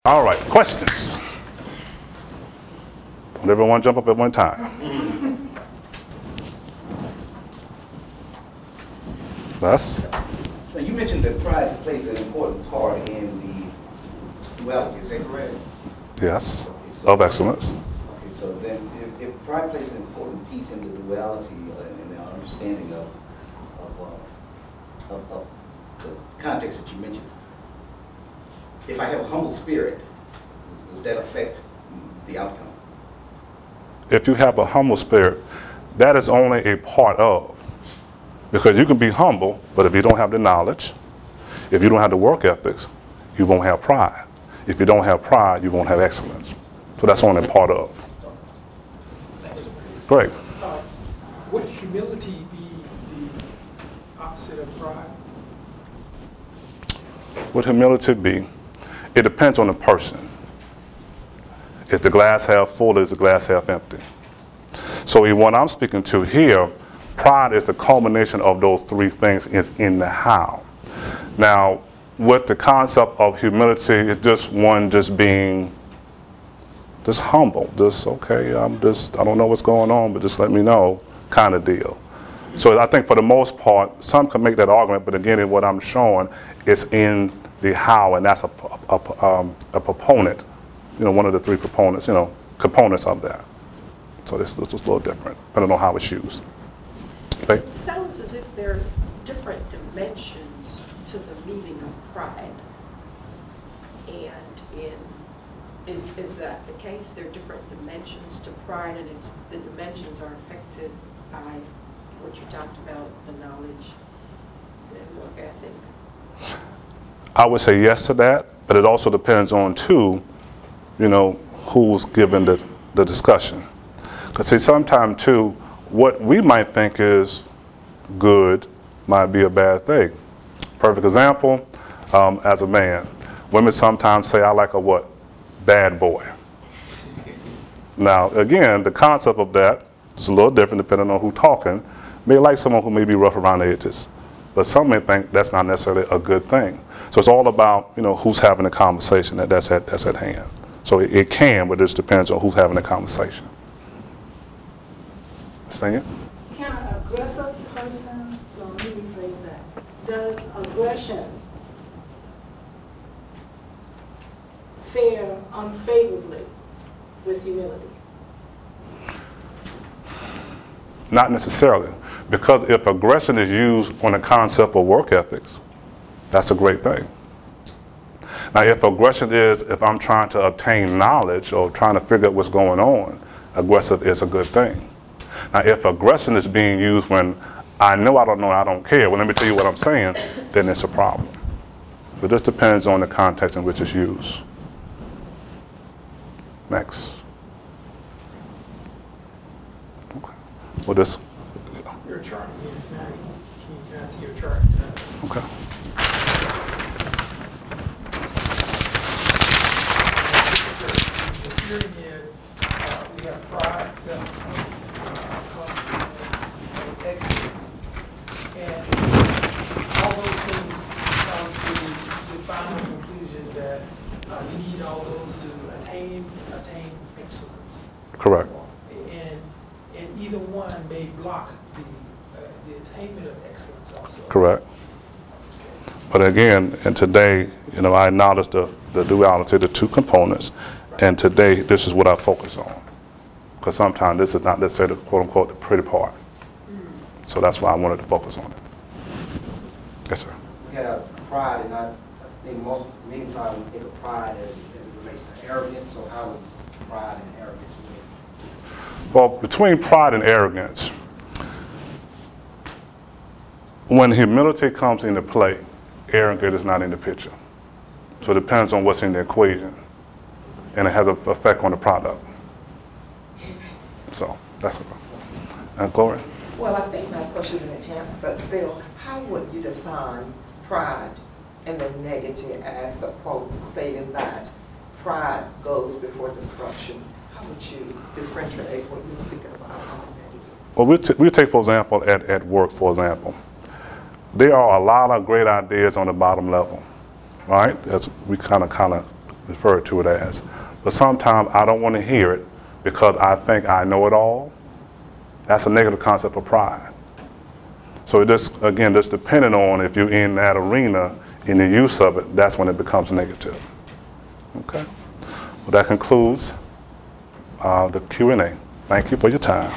All right, questions? Don't everyone jump up at one time. Les? Now, you mentioned that pride plays an important part in the duality, is that correct? Yes, Okay, so, of excellence. Okay, so then if pride plays an important piece in the duality and the understanding of the context that you mentioned, if I have a humble spirit, does that affect the outcome? If you have a humble spirit, that is only a part of. Because you can be humble, but if you don't have the knowledge, if you don't have the work ethics, you won't have pride. If you don't have pride, you won't have excellence. So that's only part of. Great. Would humility be the opposite of pride? Would humility be? It depends on the person. Is the glass half full or is the glass half empty? So what I'm speaking to here, pride is the culmination of those three things in the how. Now, with the concept of humility, it's just one just being just humble, just okay, I don't know what's going on, but just let me know kind of deal. So I think for the most part, some can make that argument, but again, what I'm showing is in the how, and that's a proponent, one of the three proponents, components of that. So it's just a little different, depending on how it's used. Okay? It sounds as if there are different dimensions to the meaning of pride. And is that the case? There are different dimensions to pride, and the dimensions are affected by what you talked about, the knowledge and work ethic. I would say yes to that, but it also depends on too, who's given the discussion. Because see, sometimes too, what we might think is good might be a bad thing. Perfect example, as a man, women sometimes say, I like a what? Bad boy. Now, again, the concept of that is a little different depending on who's talking. May like someone who may be rough around the edges, but some may think that's not necessarily a good thing. So it's all about, who's having the conversation that's at hand. So it can, but it just depends on who's having the conversation. Can an aggressive person, let me rephrase that, does aggression fare unfavorably with humility? Not necessarily, because if aggression is used on the concept of work ethics, that's a great thing. Now, if aggression is, if I'm trying to obtain knowledge or trying to figure out what's going on, aggressive is a good thing. Now, if aggression is being used when I know I don't know, I don't care, well, let me tell you what I'm saying, then it's a problem. But this depends on the context in which it's used. Next. Okay. Well, this. Your chart. Can I see your chart? Okay. Here again, we have pride, self-confidence, and excellence. And all those things come to the final conclusion that you need all those to attain excellence. Correct. And either one may block the attainment of excellence also. Correct. But again, and today, I acknowledge the duality, the two components, and today this is what I focus on. Because sometimes this is not necessarily, quote unquote, the pretty part. So that's why I wanted to focus on it. Yes, sir. We have pride, and I think many times we think of pride as it relates to arrogance. So how is pride and arrogance related? Well, between pride and arrogance, when humility comes into play, arrogance is not in the picture. So it depends on what's in the equation, and it has an effect on the product. So that's it. Gloria? Well, I think my question is enhanced, but still, how would you define pride in the negative as opposed to stating that pride goes before destruction? How would you differentiate what you're speaking about on the negative? Well, we take, for example, at work, for example. There are a lot of great ideas on the bottom level, right? We kind of refer to it as. But sometimes I don't want to hear it because I think I know it all. That's a negative concept of pride. So it just, again, just depending on if you're in that arena, in the use of it, that's when it becomes negative. Okay? Well, that concludes the Q&A. Thank you for your time.